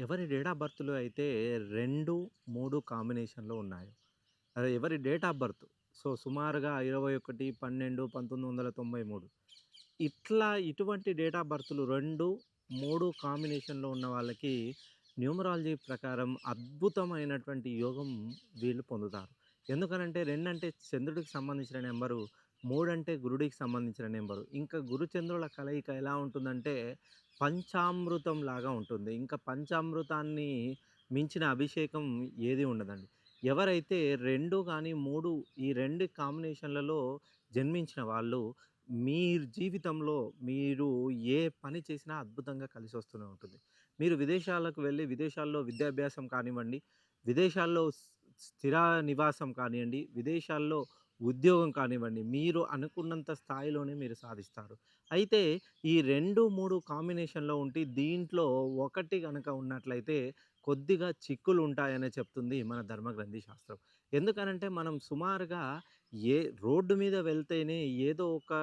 ఎవరి date of బర్త్‌లో అయితే 2, 3 కాంబినేషన్‌లో ఉన్నాయో, అదే ఎవరి డేట్ ఆఫ్ బర్త్. సో, సుమారుగా 21, 12, 1993 ఇటువంటి డేట్ ఆఫ్ బర్త్‌లు 2, 3 కాంబినేషన్‌లో ఉన్న వాళ్ళకి న్యూమరాలజీ ప్రకారం అద్భుతమైనటువంటి యోగం వీళ్ళు పొందుతారు. ఎందుకనంటే 2 అంటే చంద్రుడికి సంబంధించిన నంబరు, 3 అంటే గురుడికి సంబంధించిన నంబరు. ఇంకా గురు చంద్రుల కలయిక ఎలా ఉంటుందంటే పంచామృతం లాగా ఉంటుంది. ఇంకా పంచామృతాన్ని మించిన అభిషేకం ఏది ఉండదండి. ఎవరైతే 2 గాని, 3 ఈ 2 కాంబినేషన్‌లలో జన్మించిన వాళ్ళు మీ జీవితంలో మీరు ఏ పని చేసినా అద్భుతంగా కలిసొస్తూనే ఉంటుంది. మీరు విదేశాలకు వెళ్లి విదేశాల్లో విద్యాభ్యాసం కానివ్వండి, విదేశాల్లో స్థిర నివాసం కానియండి, విదేశాల్లో ఉద్యోగం కానివ్వండి, మీరు అనుకున్నంత స్థాయిలోనే మీరు సాధిస్తారు. అయితే ఈ 2, 3 కాంబినేషన్‌లో ఉండి దీంట్లో ఒకటి గనక ఉన్నట్లయితే కొద్దిగా చిక్కులుంటాయనే చెప్తుంది మన ధర్మగ్రంథి శాస్త్రం. ఎందుకనంటే మనం సుమారుగా ఏ రోడ్డు మీద వెళ్తేనే ఏదో ఒక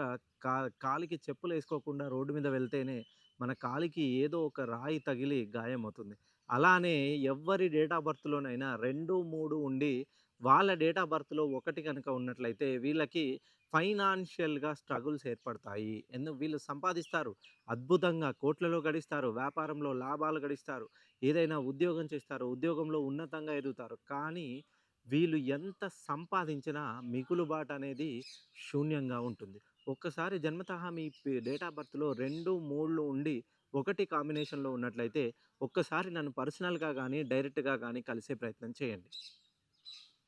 కా కాలికి చెప్పులేసుకోకుండా రోడ్డు మీద వెళ్తేనే మన కాలికి ఏదో ఒక రాయి తగిలి గాయమవుతుంది. అలానే ఎవ్వరి డేట్ ఆఫ్ బర్త్‌లోనైనా 2, 3 ఉండి వాళ్ళ డేట్ ఆఫ్ బర్త్‌లో 1 గనక ఉన్నట్లయితే వీళ్ళకి ఫైనాన్షియల్‌గా స్ట్రగుల్స్ ఏర్పడతాయి. వీళ్ళు సంపాదిస్తారు. అద్భుతంగా కోట్లలో గడిస్తారు. వ్యాపారంలో లాభాలు గడిస్తారు. ఏదైనా ఉద్యోగం చేస్తారు. ఉద్యోగంలో ఉన్నతంగా ఎదుగుతారు. కానీ వీళ్ళు ఎంత సంపాదించినా మిగులుబాటనేది శూన్యంగా ఉంటుంది. ఒక్కసారి జన్మతహా మీ డేట్ ఆఫ్ బర్త్‌లో 2, 3 ఉండి 1 కాంబినేషన్‌లో ఉన్నట్లయితే ఒక్కసారి నన్ను పర్సనల్‌గా గాని, డైరెక్ట్‌గా గాని కలిసే ప్రయత్నం చేయండి.